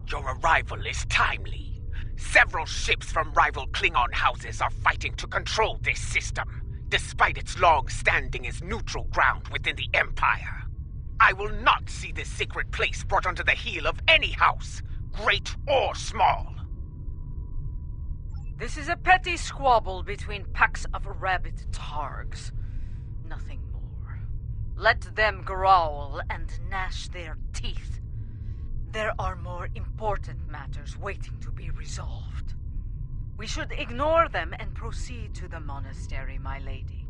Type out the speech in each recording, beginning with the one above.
Your arrival is timely. Several ships from rival Klingon houses are fighting to control this system, despite its long standing as neutral ground within the Empire. I will not see this sacred place brought under the heel of any house, great or small. This is a petty squabble between packs of rabid targs. Nothing more. Let them growl and gnash their teeth. There are more important matters waiting to be resolved. We should ignore them and proceed to the monastery, my lady.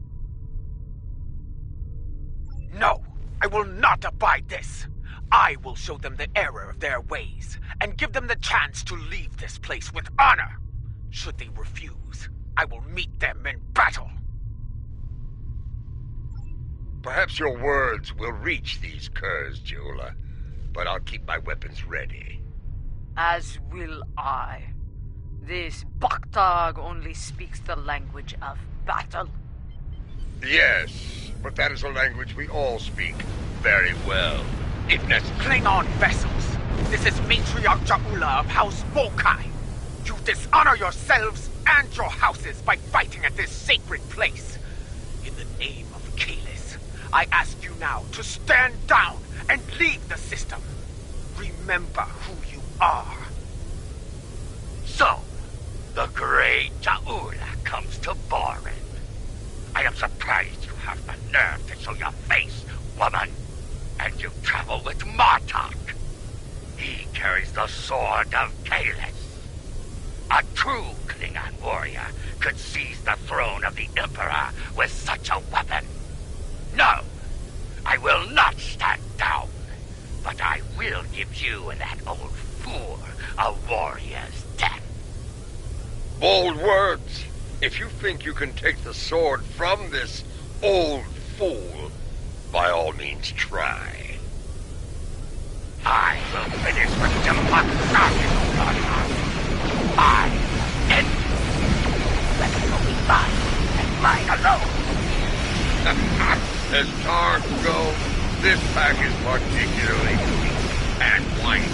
No, I will not abide this. I will show them the error of their ways, and give them the chance to leave this place with honor. Should they refuse, I will meet them in battle. Perhaps your words will reach these curs, jeweler, but I'll keep my weapons ready. As will I. This Baktag only speaks the language of battle. Yes, but that is a language we all speak very well, if necessary. Klingon vessels, this is Matriarch Jaula of House Bokai. You dishonor yourselves and your houses by fighting at this sacred place. In the name of Kalis, I ask you now to stand down and leave the system. Remember who you are. So, the great Jaula comes to Borin. I am surprised you have the nerve to show your face, woman. And you travel with Martok. He carries the sword of Kalis. A true Klingon warrior could seize the throne of the Emperor with such a weapon. No, I will not stand down. But I will give you and that old fool a warrior's death. Bold words. If you think you can take the sword from this old fool, by all means try. I will finish with Adet'pa. I end you. Let it go be mine, and mine alone. As targs go, this pack is particularly sweet and white.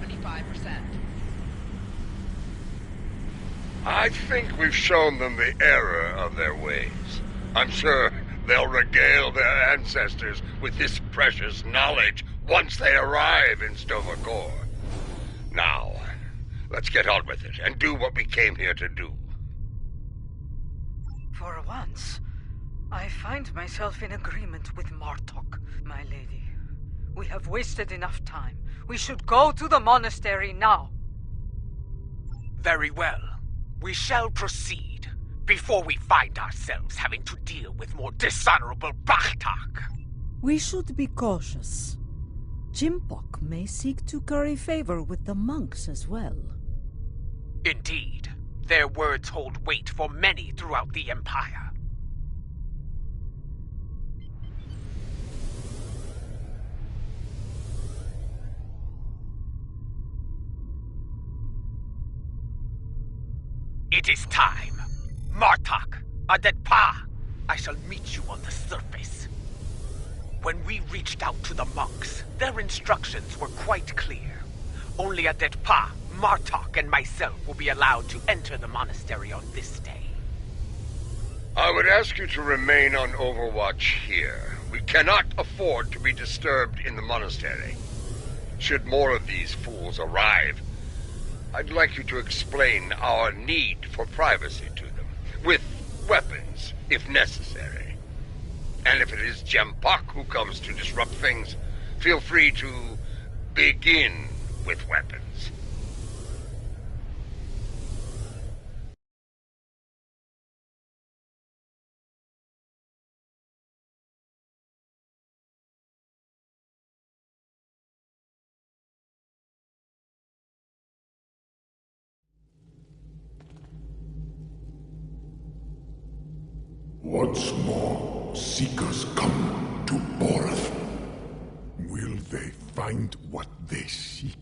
75%. I think we've shown them the error of their ways. I'm sure they'll regale their ancestors with this precious knowledge once they arrive in Stovacor. Now, let's get on with it and do what we came here to do. For once, I find myself in agreement with Martok, my lady. We have wasted enough time. We should go to the monastery now. Very well. We shall proceed, before we find ourselves having to deal with more dishonorable Bachtak. We should be cautious. Jimpok may seek to curry favor with the monks as well. Indeed. Their words hold weight for many throughout the Empire. It is time. Martok, Adet'pa, I shall meet you on the surface. When we reached out to the monks, their instructions were quite clear. Only Adet'pa, Martok, and myself will be allowed to enter the monastery on this day. I would ask you to remain on overwatch here. We cannot afford to be disturbed in the monastery. Should more of these fools arrive, I'd like you to explain our need for privacy to them, with weapons, if necessary. And if it is Jimpok who comes to disrupt things, feel free to begin with weapons. Once more, seekers come to Borth. Will they find what they seek?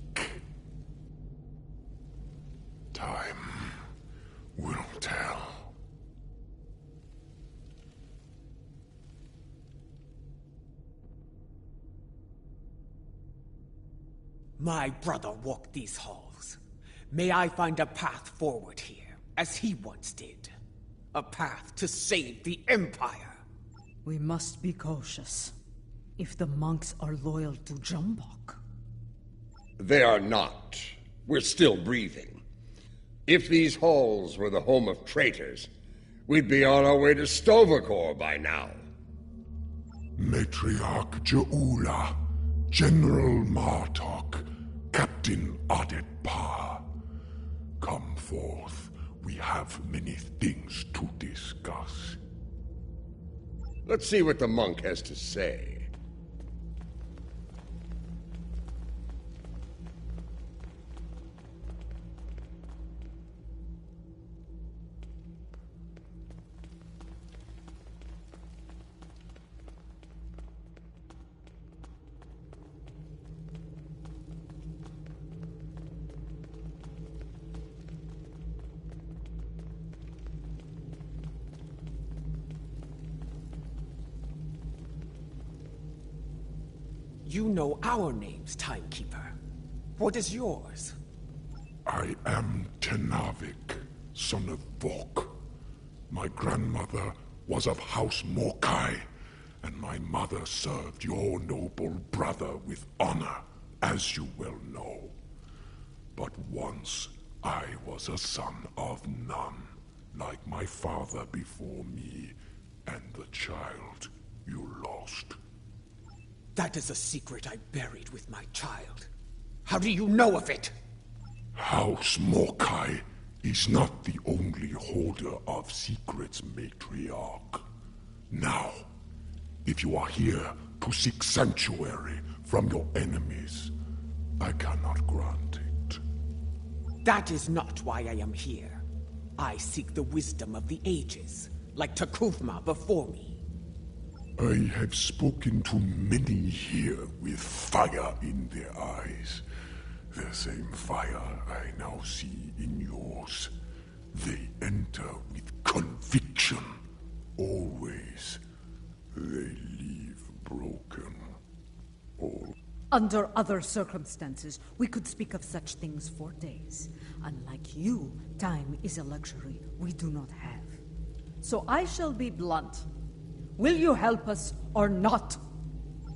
Time will tell. My brother walked these halls. May I find a path forward here, as he once did. A path to save the Empire. We must be cautious. If the monks are loyal to Jimpok. They are not. We're still breathing. If these halls were the home of traitors, we'd be on our way to Stovacor by now. Matriarch Jaula, General Martok, Captain Adet'pa. Come forth. We have many things to discuss. Let's see what the monk has to say. You know our names, Timekeeper. What is yours? I am Tenavik, son of Vok. My grandmother was of House Morkai, and my mother served your noble brother with honor, as you well know. But once I was a son of none, like my father before me, and the child you lost. That is a secret I buried with my child. How do you know of it? House Morkai is not the only holder of secrets, Matriarch. Now, if you are here to seek sanctuary from your enemies, I cannot grant it. That is not why I am here. I seek the wisdom of the ages, like Takufma before me. I have spoken to many here with fire in their eyes. The same fire I now see in yours. They enter with conviction. Always. They leave broken. All. Under other circumstances, we could speak of such things for days. Unlike you, time is a luxury we do not have. So I shall be blunt. Will you help us or not?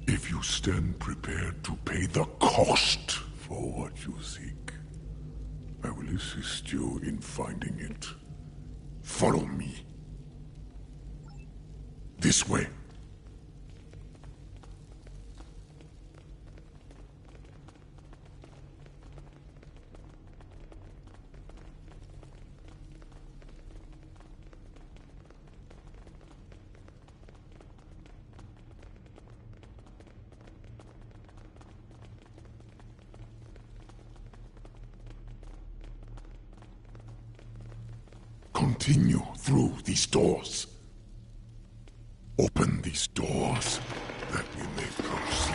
If you stand prepared to pay the cost for what you seek, I will assist you in finding it. Follow me. This way. Continue through these doors. Open these doors that we may proceed.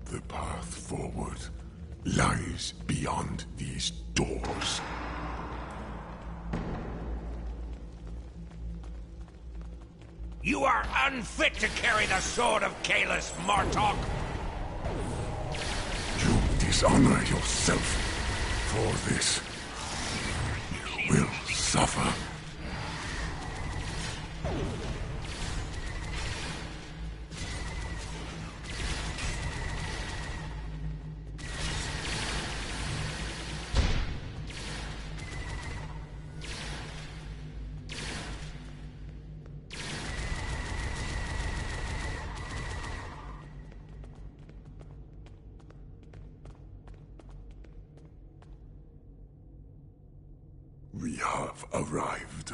The path forward lies beyond these doors. You are unfit to carry the sword of Kalis, Martok! You dishonor yourself for this. You will suffer. We have arrived.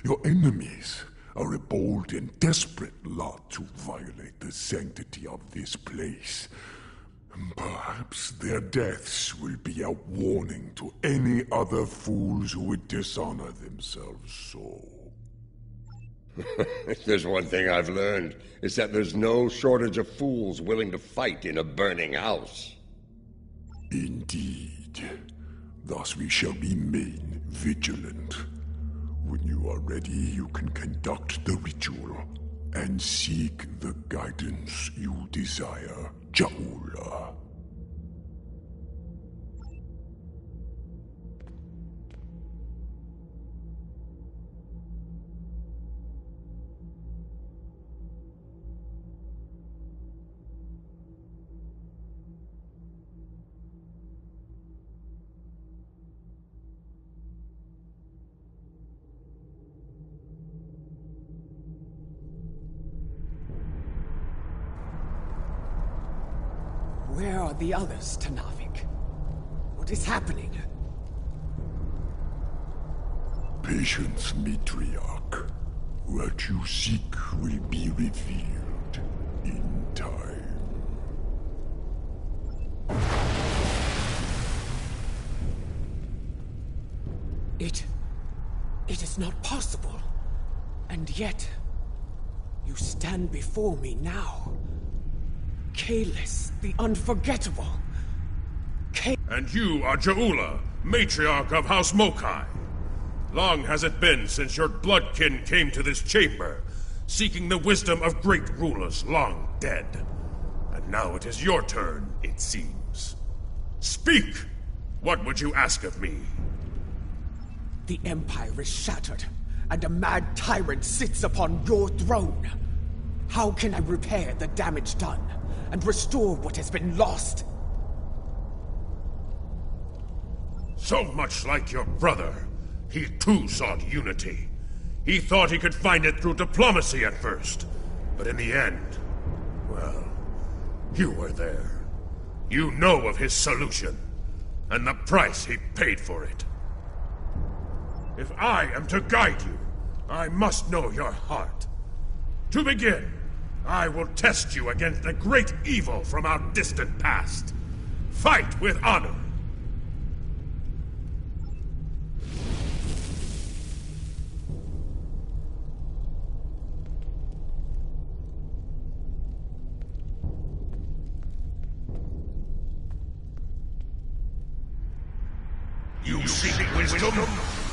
Your enemies are a bold and desperate lot to violate the sanctity of this place. Perhaps their deaths will be a warning to any other fools who would dishonor themselves so. If there's one thing I've learned, it's that there's no shortage of fools willing to fight in a burning house. Indeed. Thus we shall remain vigilant. When you are ready, you can conduct the ritual and seek the guidance you desire, Ja'ula. Where are the others, Tanavik? What is happening? Patience, Matriarch. What you seek will be revealed in time. It is not possible. And yet, you stand before me now. Kalis, the unforgettable. And you are Ja'ula, matriarch of House Mokai. Long has it been since your bloodkin came to this chamber, seeking the wisdom of great rulers long dead. And now it is your turn, it seems. Speak! What would you ask of me? The Empire is shattered, and a mad tyrant sits upon your throne. How can I repair the damage done, and restore what has been lost? So much like your brother, he too sought unity. He thought he could find it through diplomacy at first, but in the end, well, you were there. You know of his solution, and the price he paid for it. If I am to guide you, I must know your heart. To begin, I will test you against the great evil from our distant past. Fight with honor. wisdom?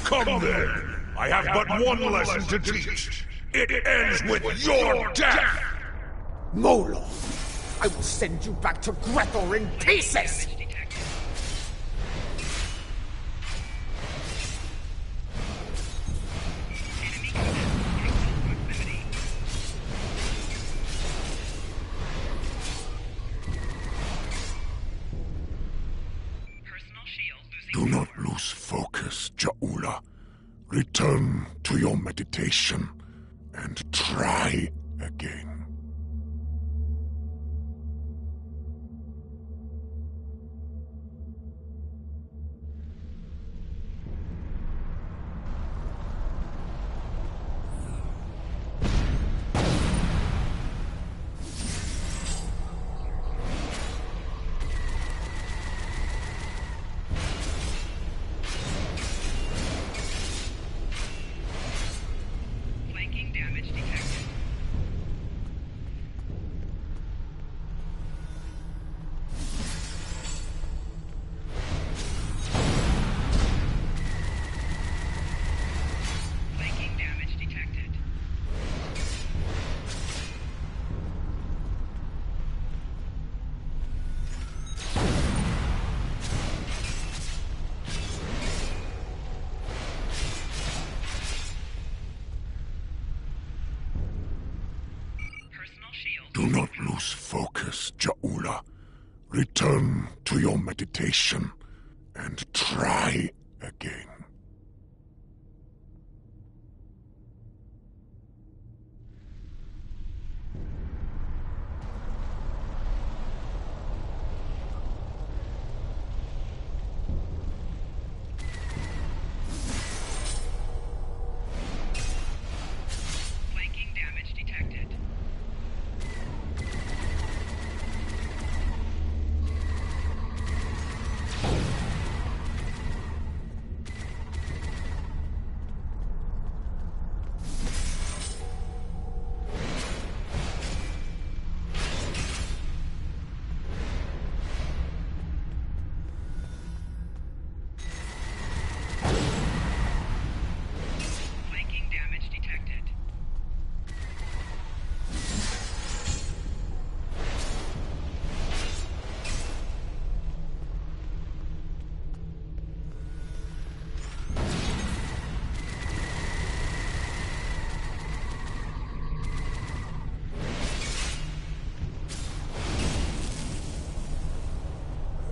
Come then! I have but one lesson to teach. It ends with your death! Molo, I will send you back to Grethor in pieces! Do not lose focus, Ja'ula. Return to your meditation and try again. Do not lose focus, Ja'ula. Return to your meditation and try again.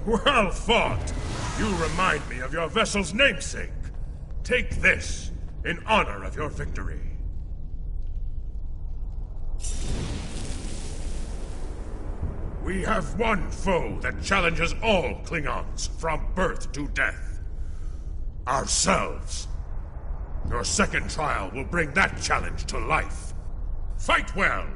Well fought! You remind me of your vessel's namesake. Take this in honor of your victory. We have one foe that challenges all Klingons from birth to death. Ourselves. Your second trial will bring that challenge to life. Fight well!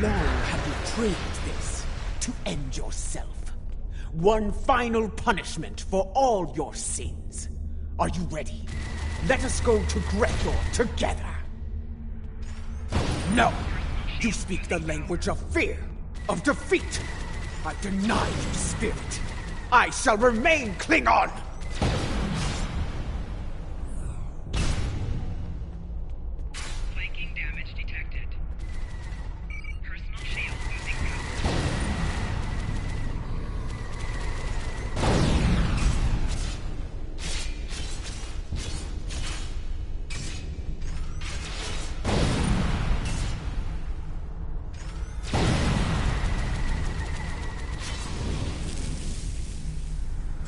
Long have you trained this to end yourself. One final punishment for all your sins. Are you ready? Let us go to Grethor together. No! You speak the language of fear, of defeat. I deny you spirit. I shall remain Klingon!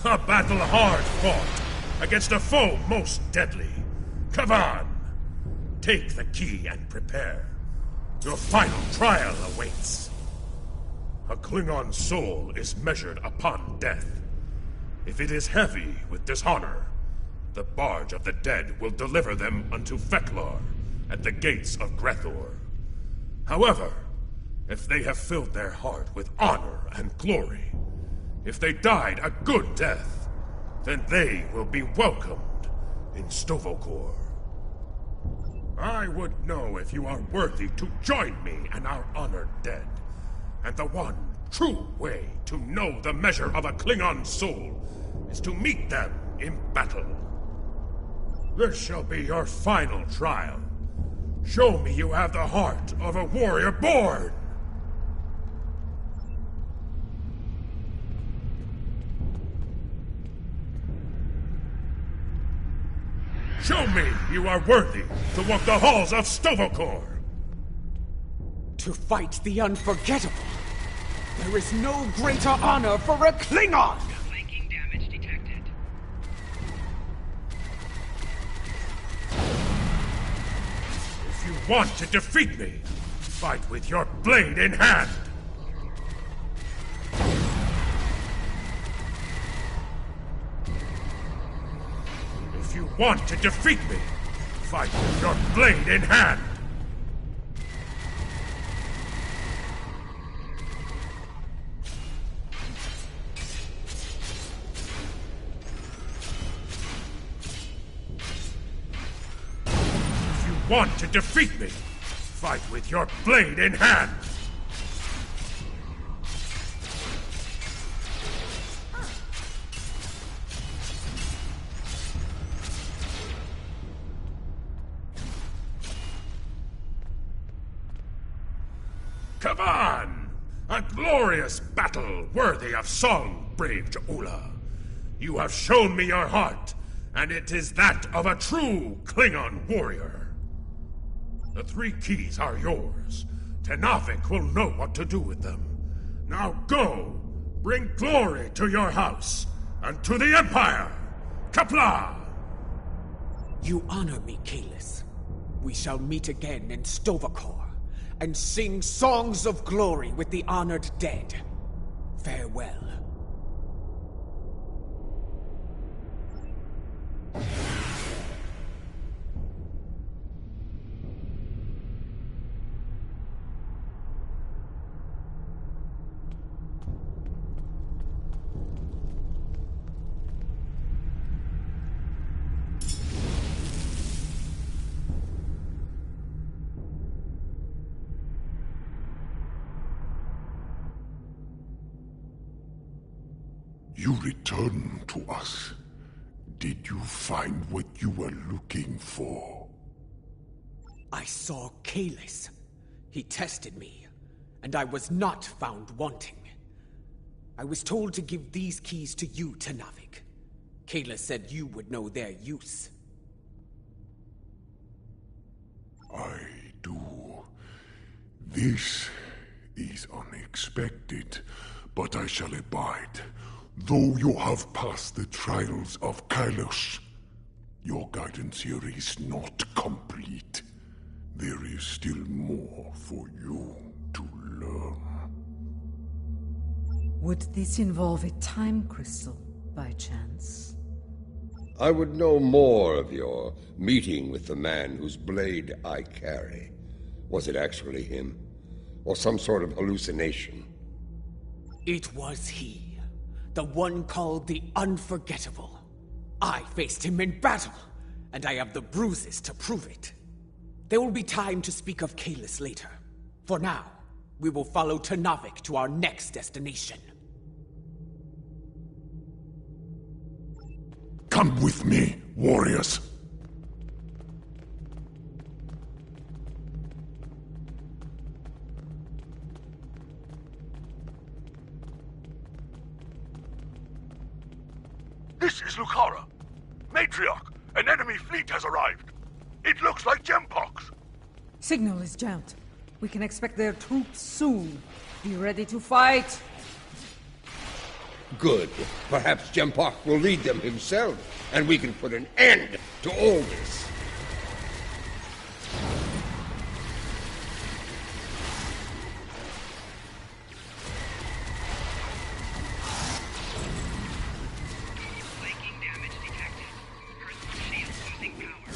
A battle hard fought, against a foe most deadly. Kavan! Take the key and prepare. Your final trial awaits. A Klingon soul is measured upon death. If it is heavy with dishonor, the barge of the dead will deliver them unto Feklar at the gates of Grethor. However, if they have filled their heart with honor and glory, if they died a good death, then they will be welcomed in Stovokor. I would know if you are worthy to join me and our honored dead. And the one true way to know the measure of a Klingon soul is to meet them in battle. This shall be your final trial. Show me you have the heart of a warrior born! Show me you are worthy to walk the halls of Stovokor! To fight the unforgettable, there is no greater honor for a Klingon! Flanking damage detected. If you want to defeat me, fight with your blade in hand! If you want to defeat me, fight with your blade in hand! If you want to defeat me, fight with your blade in hand! Come on! A glorious battle worthy of song, brave Ja'ula. You have shown me your heart, and it is that of a true Klingon warrior. The 3 keys are yours. Tenavik will know what to do with them. Now go! Bring glory to your house, and to the Empire! Kapla! You honor me, Kalis. We shall meet again in Stovokor, and sing songs of glory with the honored dead. Farewell. You returned to us. Did you find what you were looking for? I saw Kalis. He tested me, and I was not found wanting. I was told to give these keys to you, Tenavik. Kalis said you would know their use. I do. This is unexpected, but I shall abide. Though you have passed the trials of Kailash, your guidance here is not complete. There is still more for you to learn. Would this involve a time crystal, by chance? I would know more of your meeting with the man whose blade I carry. Was it actually him? Or some sort of hallucination? It was he. The one called the Unforgettable. I faced him in battle, and I have the bruises to prove it. There will be time to speak of Kalis later. For now, we will follow Tenavik to our next destination. Come with me, warriors. This is Lucara. Matriarch, an enemy fleet has arrived. It looks like Gempox. Signal is jammed. We can expect their troops soon. Be ready to fight. Good. Perhaps Jempak will lead them himself, and we can put an end to all this. Flanking damage detected. Personal shield losing power.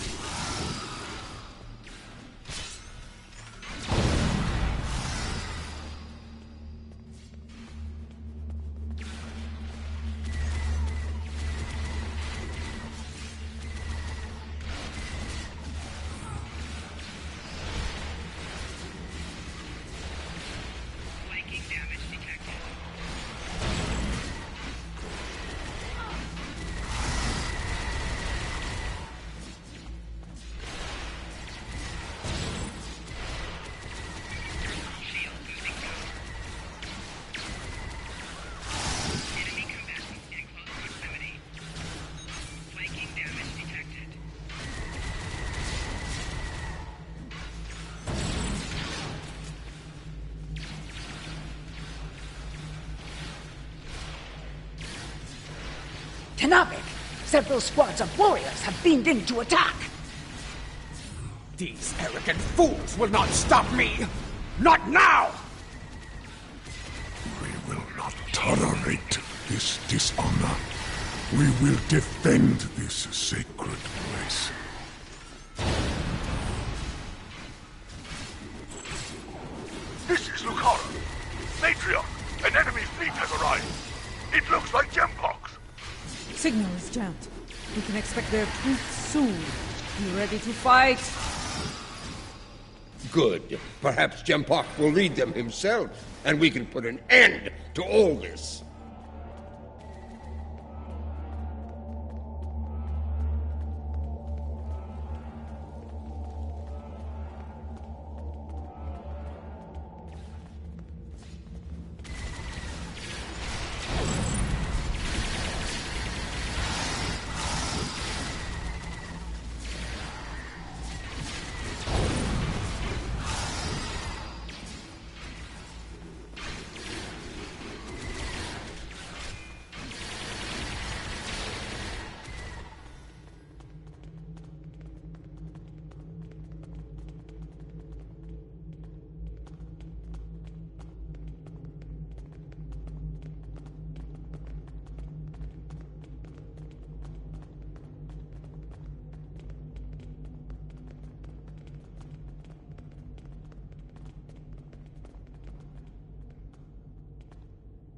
Tenavik, several squads of warriors have beamed in to attack. These arrogant fools will not stop me! Not now! We will not tolerate this dishonor. We will defend this sacred place. This is Lucara. Matriarch, an enemy fleet has arrived. It looks like Gempox. Signal is jammed. We can expect their troops soon. You ready to fight? Good. Perhaps Gempox will lead them himself, and we can put an end to all this.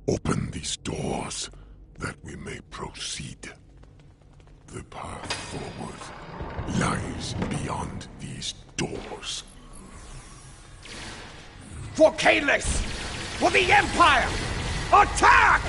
Open these doors, that we may proceed. The path forward lies beyond these doors. For Kalis! For the Empire! Attack!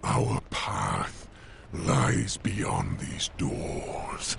Our path lies beyond these doors.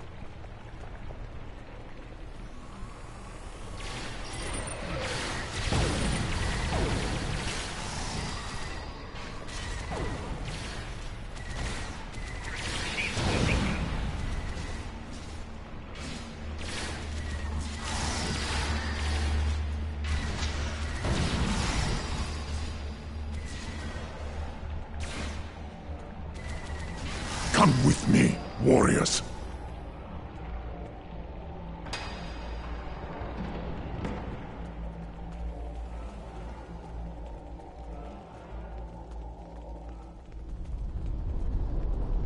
Come with me, warriors.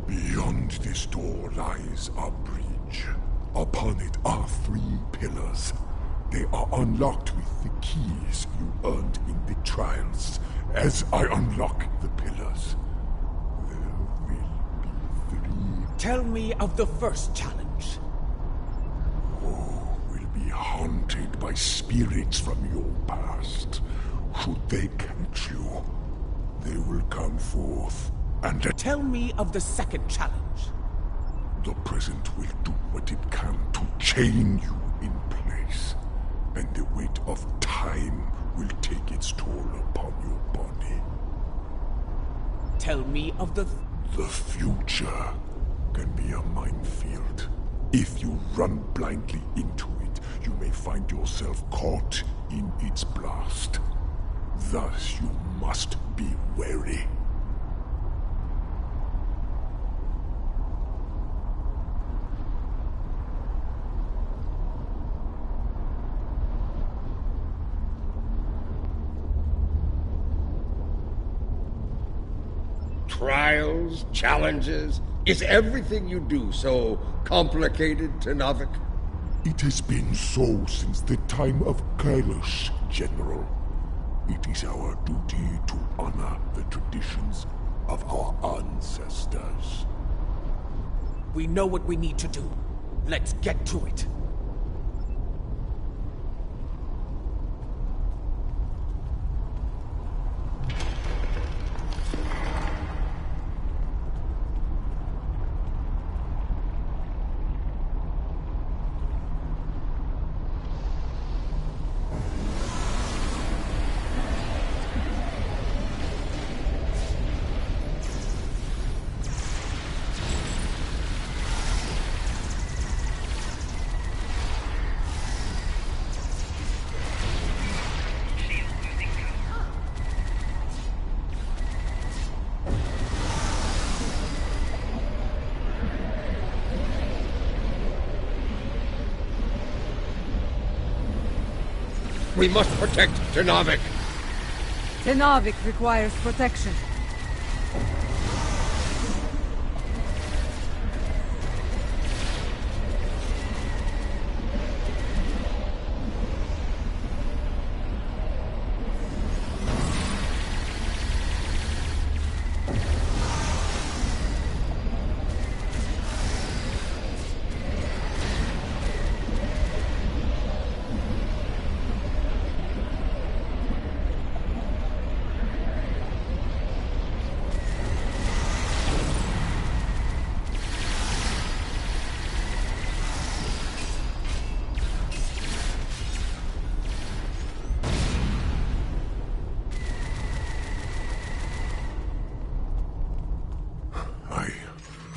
Beyond this door lies a bridge. Upon it are 3 pillars. They are unlocked with the keys you earned in the trials. As I unlock the pillars, Tell me of the first challenge. You will be haunted by spirits from your past. Should they catch you, they will come forth and Tell me of the second challenge. the present will do what it can to chain you in place, and the weight of time will take its toll upon your body. Tell me of the The future can be a minefield. If you run blindly into it, you may find yourself caught in its blast. Thus, you must be wary. Trials, challenges, is everything you do so complicated, Tenavik? It has been so since the time of Kailash, General. It is our duty to honor the traditions of our ancestors. We know what we need to do. Let's get to it. We must protect Tenavik. Tenavik requires protection.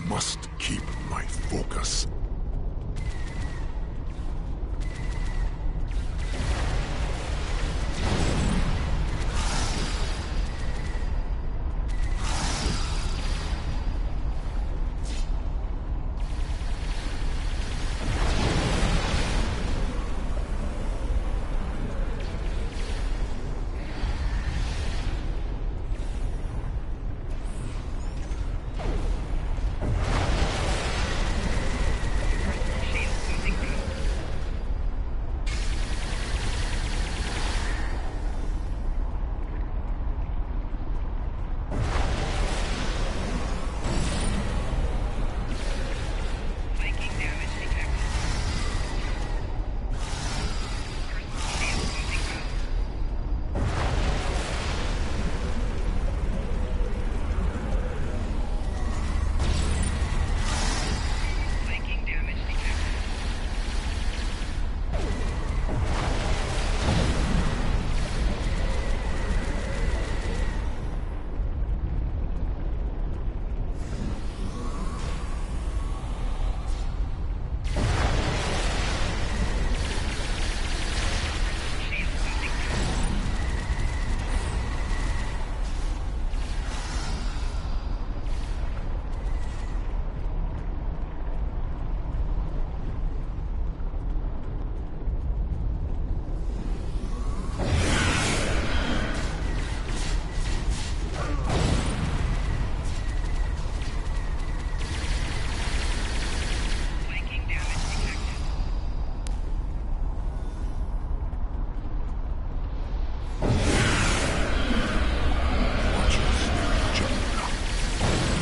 Must keep my focus.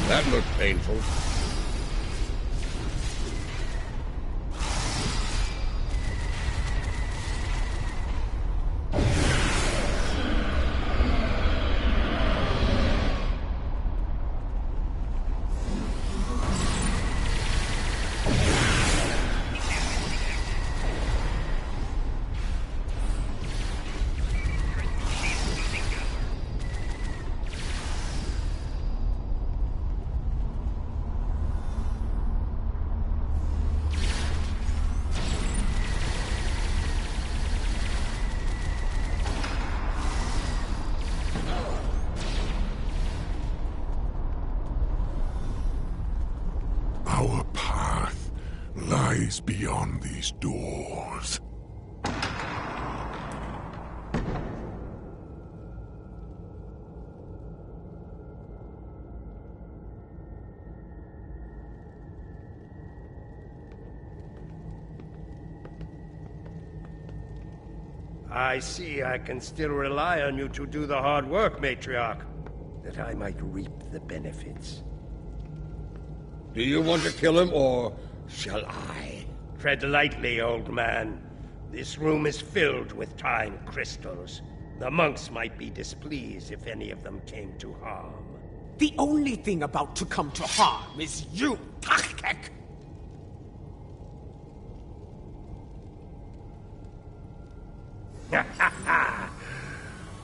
That looked painful. is beyond these doors. I see I can still rely on you to do the hard work, Matriarch, that I might reap the benefits. Do you want to kill him, or shall I? Tread lightly, old man. This room is filled with time crystals. The monks might be displeased if any of them came to harm. The only thing about to come to harm is you, Takek!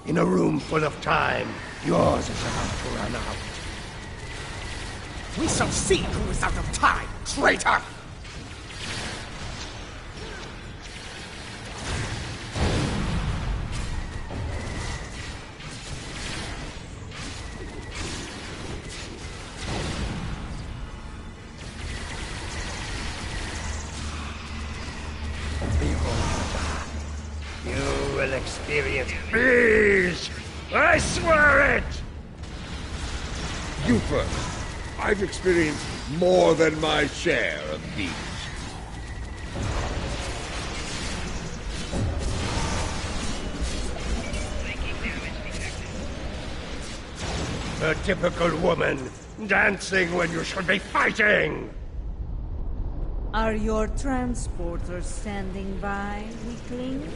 In a room full of time, yours is about to run out. We shall see who is out of time, traitor! You will experience peace! I swear it! You first. I've experienced more than my share of these. A typical woman, dancing when you should be fighting! Are your transporters standing by, weakling?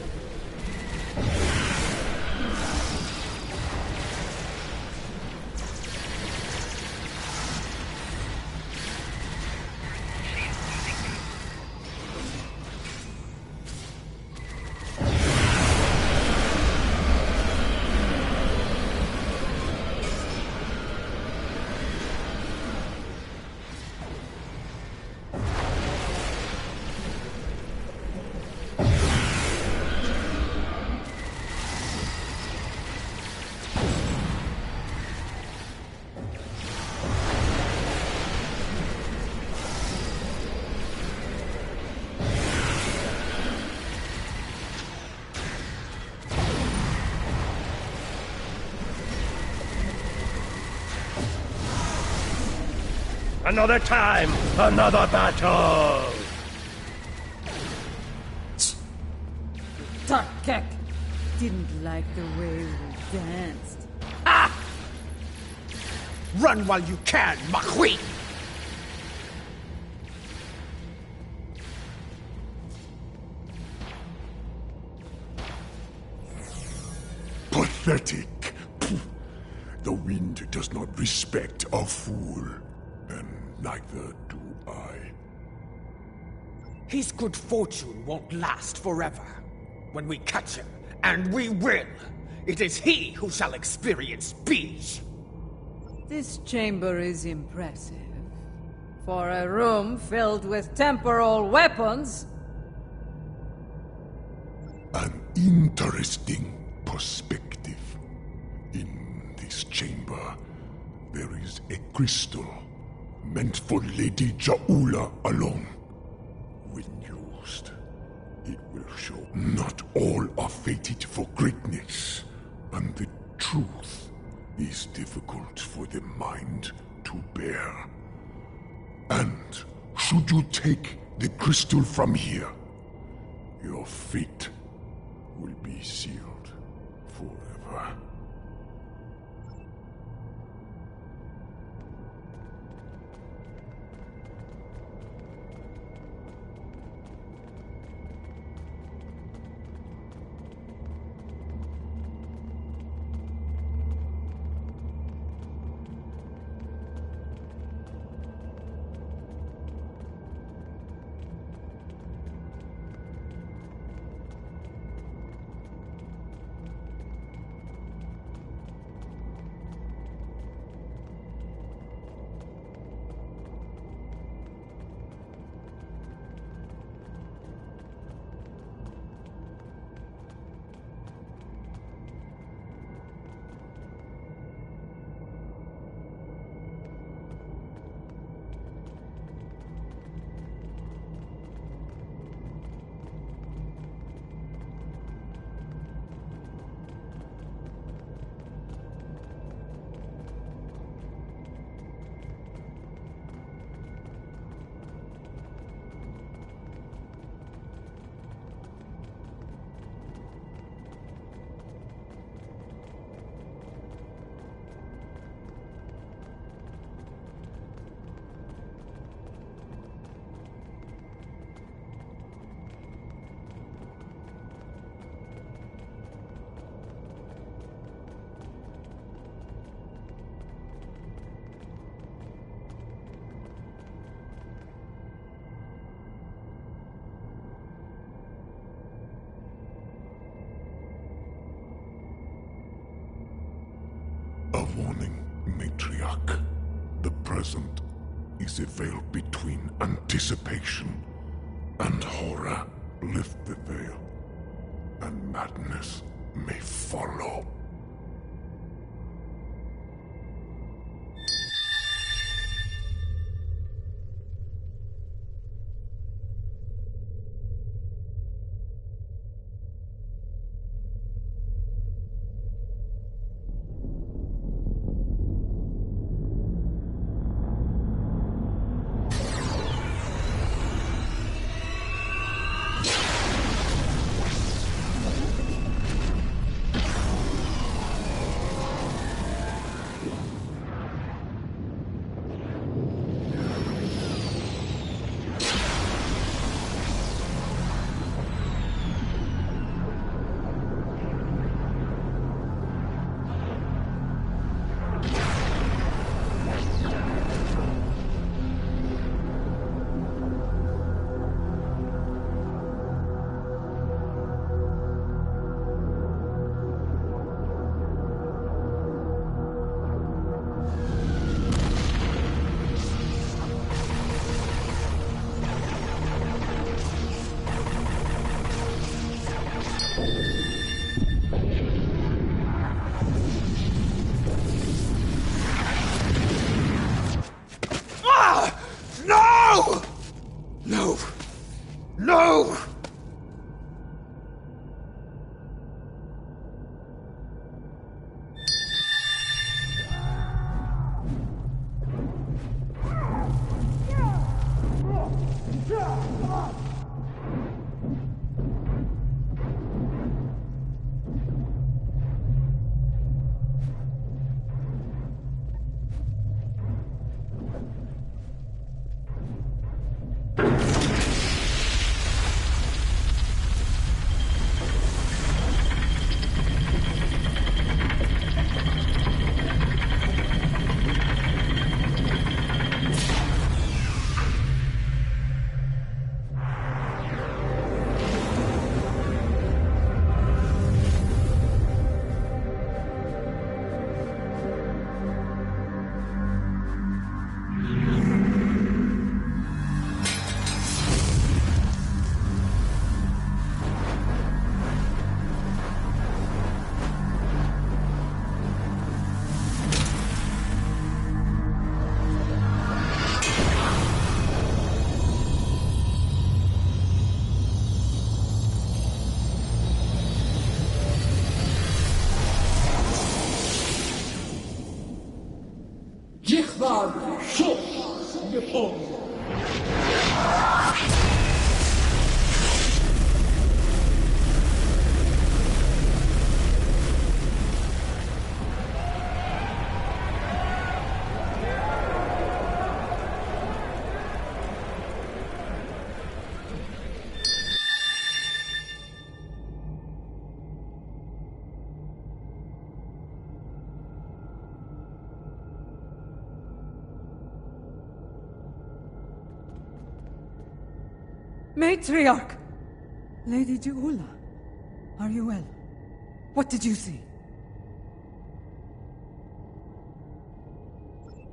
Another time, another battle! Takek didn't like the way we danced. Run while you can, Makhui! Pathetic. The wind does not respect a fool, and neither do I. His good fortune won't last forever. When we catch him, and we will, it is he who shall experience peace. This chamber is impressive. For a room filled with temporal weapons. An interesting perspective. In this chamber, there is a crystal meant for Lady Jaula alone. When used, it will show not all are fated for greatness, and the truth is difficult for the mind to bear. And should you take the crystal from here, your fate will be sealed forever. A warning, Matriarch. The present is a veil between anticipation and horror. Lift the veil, and madness may follow. No! Matriarch! Lady Juula, are you well? What did you see?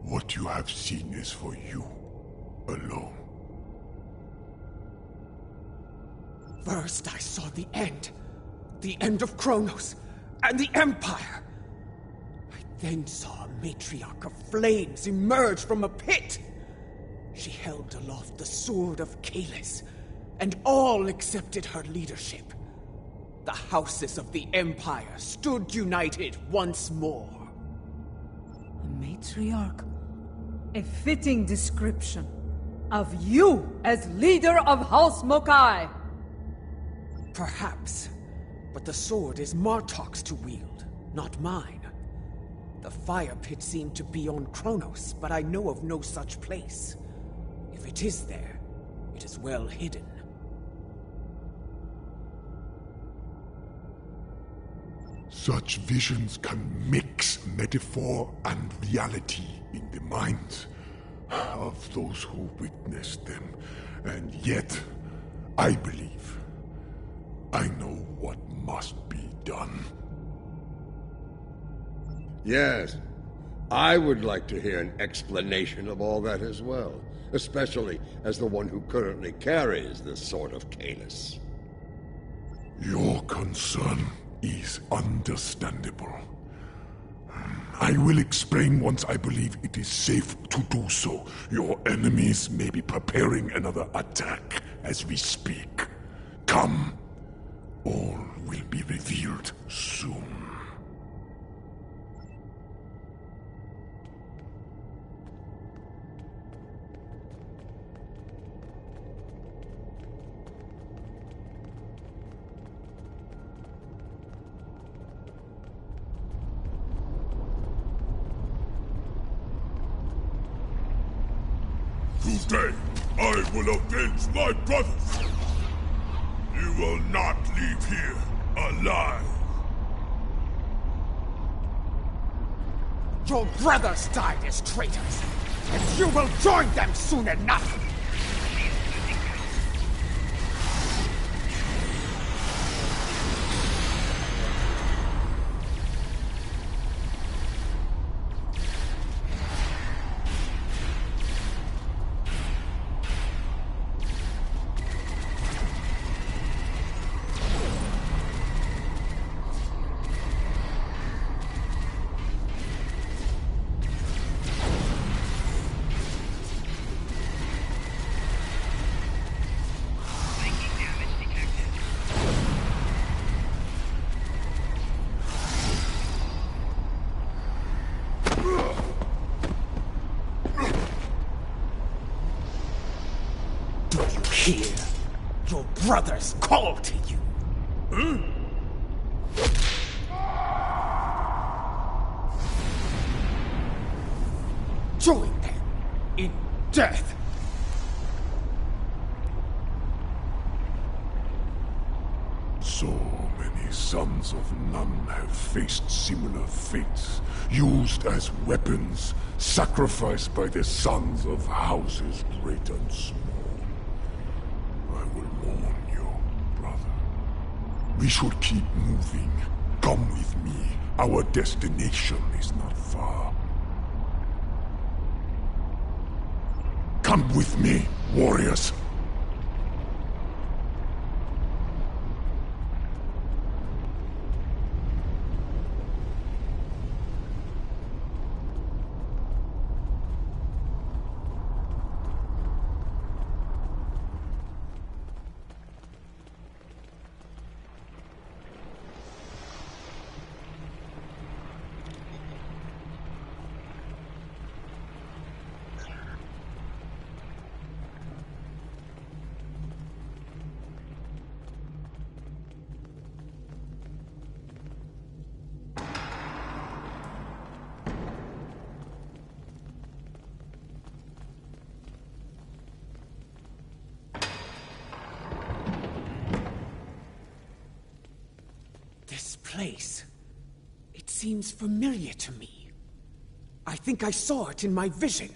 What you have seen is for you alone. First I saw the end of Kronos, and the Empire. I then saw a matriarch of flames emerge from a pit. She held aloft the sword of Kalis, and all accepted her leadership. The houses of the Empire stood united once more. A matriarch? A fitting description of you as leader of House Mokai. Perhaps, but the sword is Martok's to wield, not mine. The fire pit seemed to be on Kronos, but I know of no such place. If it is there, it is well hidden. Such visions can mix metaphor and reality in the minds of those who witness them. And yet, I believe I know what must be done. Yes, I would like to hear an explanation of all that as well, especially as the one who currently carries this sword of Kalis. Your concern is understandable. I will explain once I believe it is safe to do so. Your enemies may be preparing another attack as we speak. Come. All will be revealed soon. Today, I will avenge my brothers. You will not leave here alive. Your brothers died as traitors, and you will join them soon enough! Hear your brothers call to you. Join them in death. So many sons of none have faced similar fates, used as weapons, sacrificed by the sons of houses great and small. I will warn you, brother. We should keep moving. Come with me. Our destination is not far. Come with me, warriors. This place. It seems familiar to me. I think I saw it in my vision.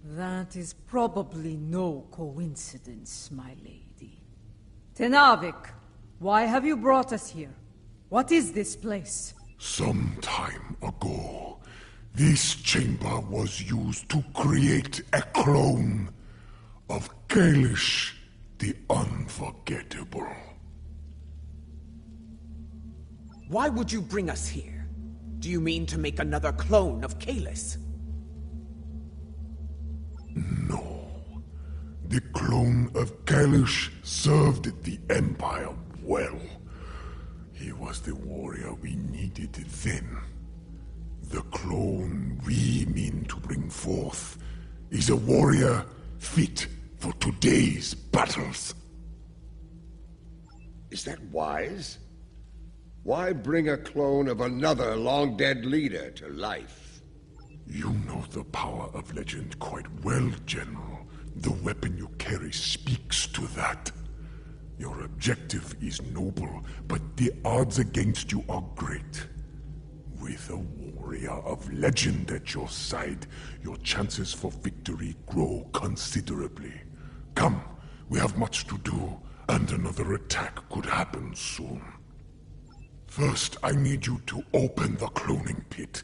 That is probably no coincidence, my lady. Tenavik, why have you brought us here? What is this place? Some time ago, this chamber was used to create a clone of Kalish the Unforgettable. Why would you bring us here? Do you mean to make another clone of Kalis? No. The clone of Kalish served the Empire well. He was the warrior we needed then. The clone we mean to bring forth is a warrior fit for today's battles. Is that wise? Why bring a clone of another long-dead leader to life? You know the power of legend quite well, General. The weapon you carry speaks to that. Your objective is noble, but the odds against you are great. With a warrior of legend at your side, your chances for victory grow considerably. Come, we have much to do, and another attack could happen soon. First, I need you to open the cloning pit.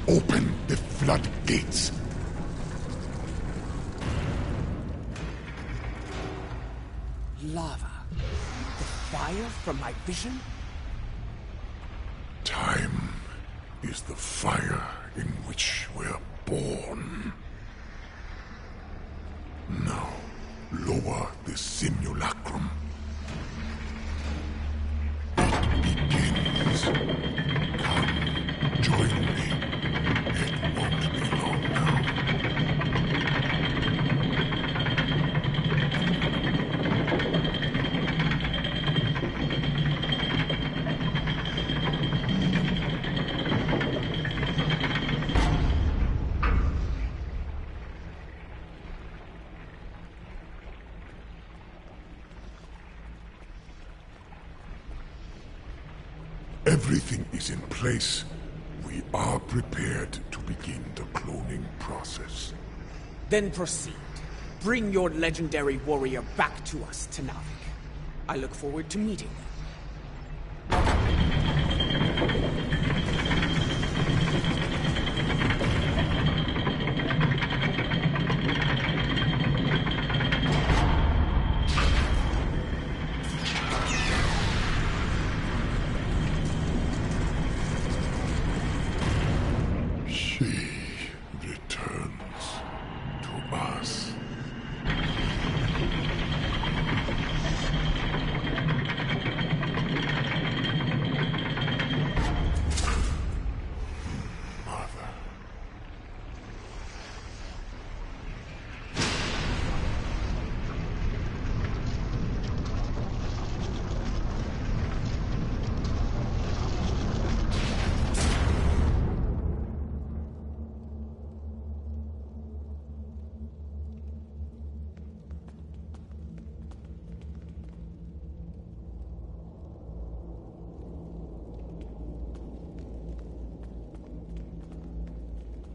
Open the floodgates. Lava. The fire from my vision? Time is the fire in which we're born. Now, lower the simulacrum. It begins. Come, join me. It won't be long now. Everything is in place. We are prepared to begin the cloning process. Then proceed. Bring your legendary warrior back to us, Tenavik. I look forward to meeting them. She returns to us. Mother.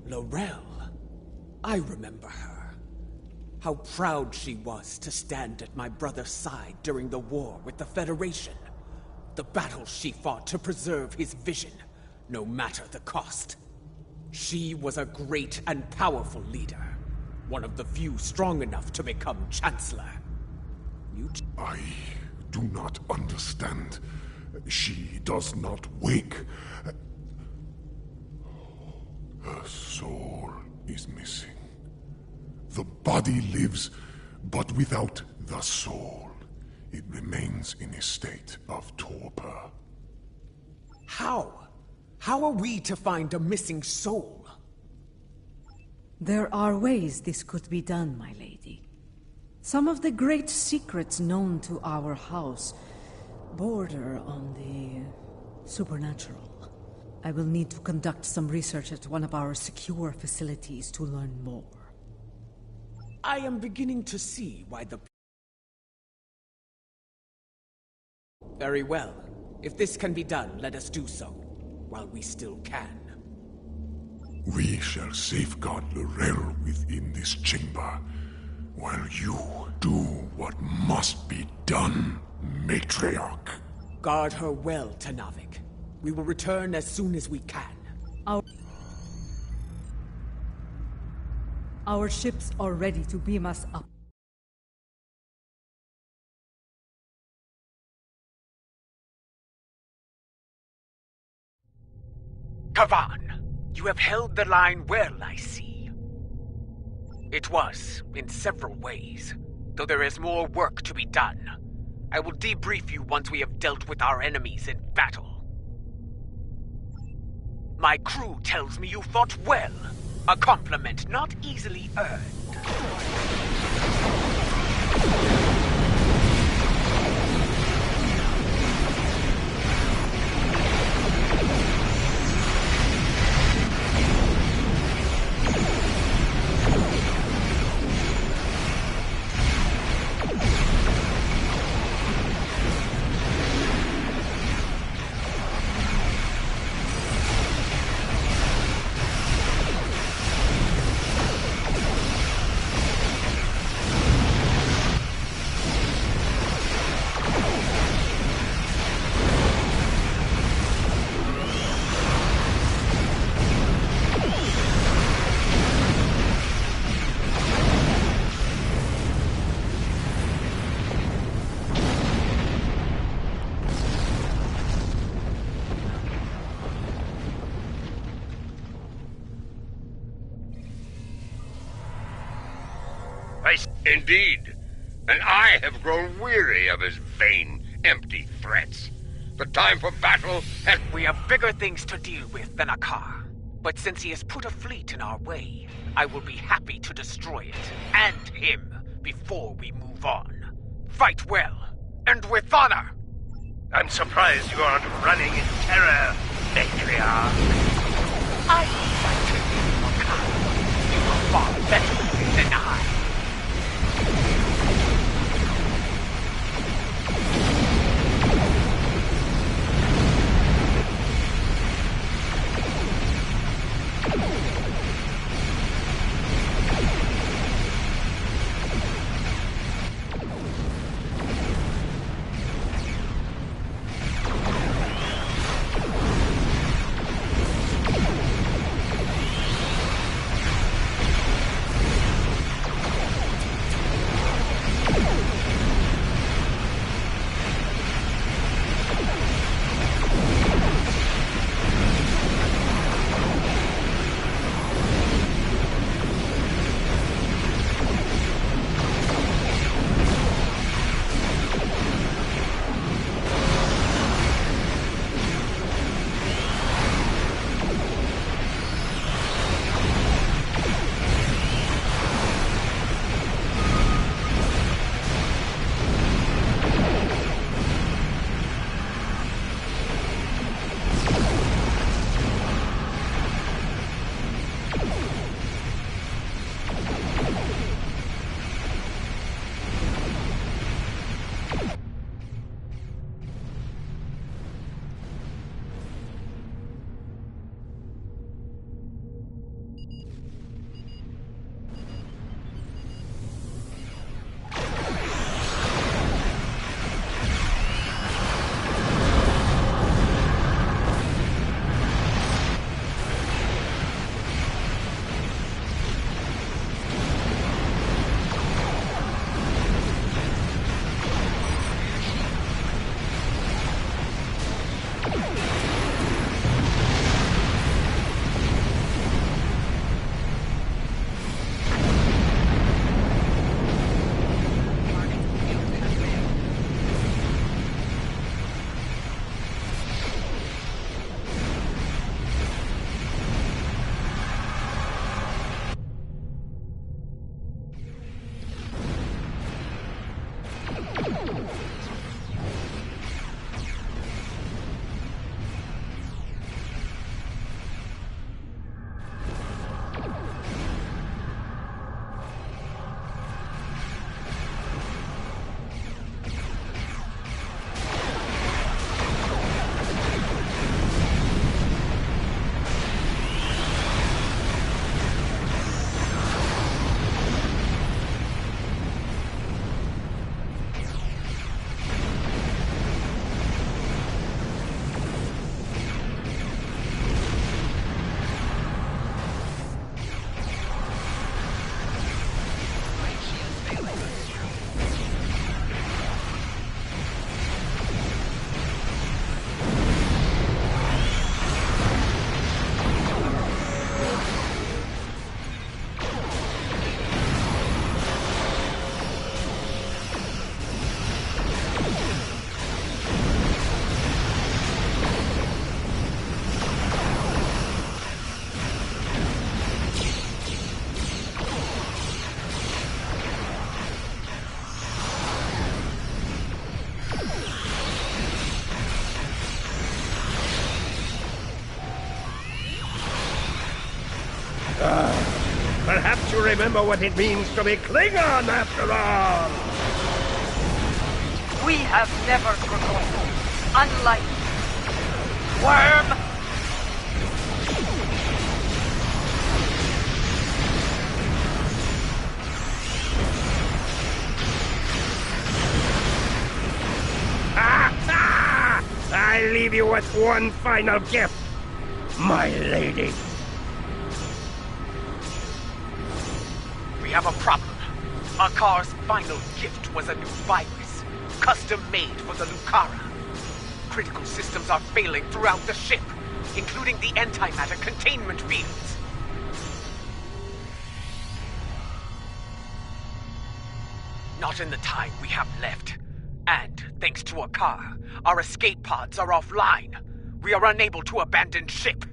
Laurel. I remember her. How proud she was to stand at my brother's side during the war with the Federation. The battles she fought to preserve his vision, no matter the cost. She was a great and powerful leader. One of the few strong enough to become Chancellor. I do not understand. She does not wake. Her soul is missing. The body lives, but without the soul. It remains in a state of torpor. How? How are we to find a missing soul? There are ways this could be done, my lady. Some of the great secrets known to our house border on the supernatural. I will need to conduct some research at one of our secure facilities to learn more. I am beginning to see why the... Very well. If this can be done, let us do so, while we still can. We shall safeguard Laurel within this chamber, while you do what must be done, Matriarch. Guard her well, Tenavik. We will return as soon as we can. Our ships are ready to beam us up. Kavan, you have held the line well, I see. It was, in several ways, though there is more work to be done. I will debrief you once we have dealt with our enemies in battle. My crew tells me you fought well. A compliment not easily earned. sacrifice. Indeed. And I have grown weary of his vain, empty threats. The time for battle has... We have bigger things to deal with than a car. But since he has put a fleet in our way, I will be happy to destroy it, and him, before we move on. Fight well, and with honor! I'm surprised you aren't running in terror, matriarch. I will fight you, Makai. You are far better than I. Perhaps you remember what it means to be Klingon, after all! We have never forgotten. Unlike Worm! I leave you with one final gift, my lady. We have a problem. Akar's final gift was a new virus, custom-made for the Lucara. Critical systems are failing throughout the ship, including the antimatter containment fields. Not in the time we have left. And, thanks to Akar, our escape pods are offline. We are unable to abandon ship.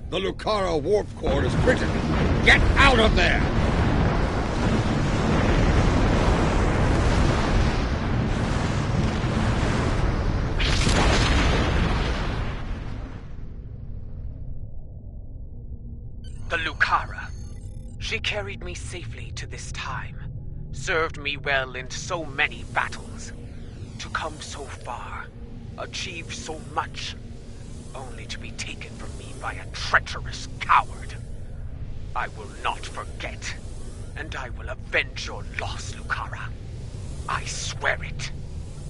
The Lucara warp core is critical. Get out of there! The Lucara. She carried me safely to this time. Served me well in so many battles. To come so far. Achieve so much. Only to be taken from me by a treacherous coward. I will not forget, and I will avenge your loss, Lucara. I swear it.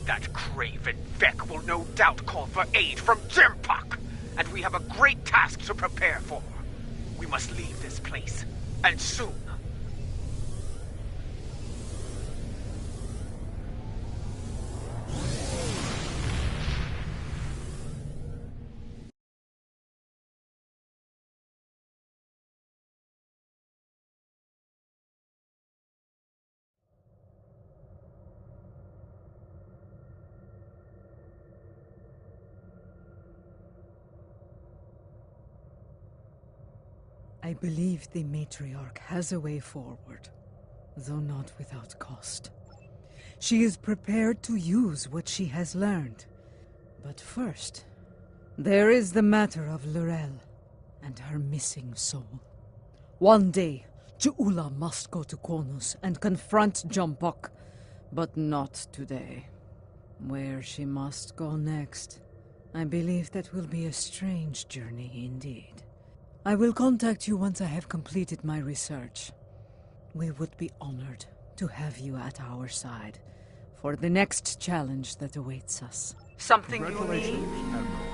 That craven Vec will no doubt call for aid from Jimpak, and we have a great task to prepare for. We must leave this place, and soon. I believe the matriarch has a way forward, though not without cost. She is prepared to use what she has learned. But first, there is the matter of Lorel and her missing soul. One day, Ju'ula must go to Konus and confront Jumpuck, but not today. Where she must go next, I believe that will be a strange journey indeed. I will contact you once I have completed my research. We would be honored to have you at our side for the next challenge that awaits us. Something you need? Congratulations, Admiral.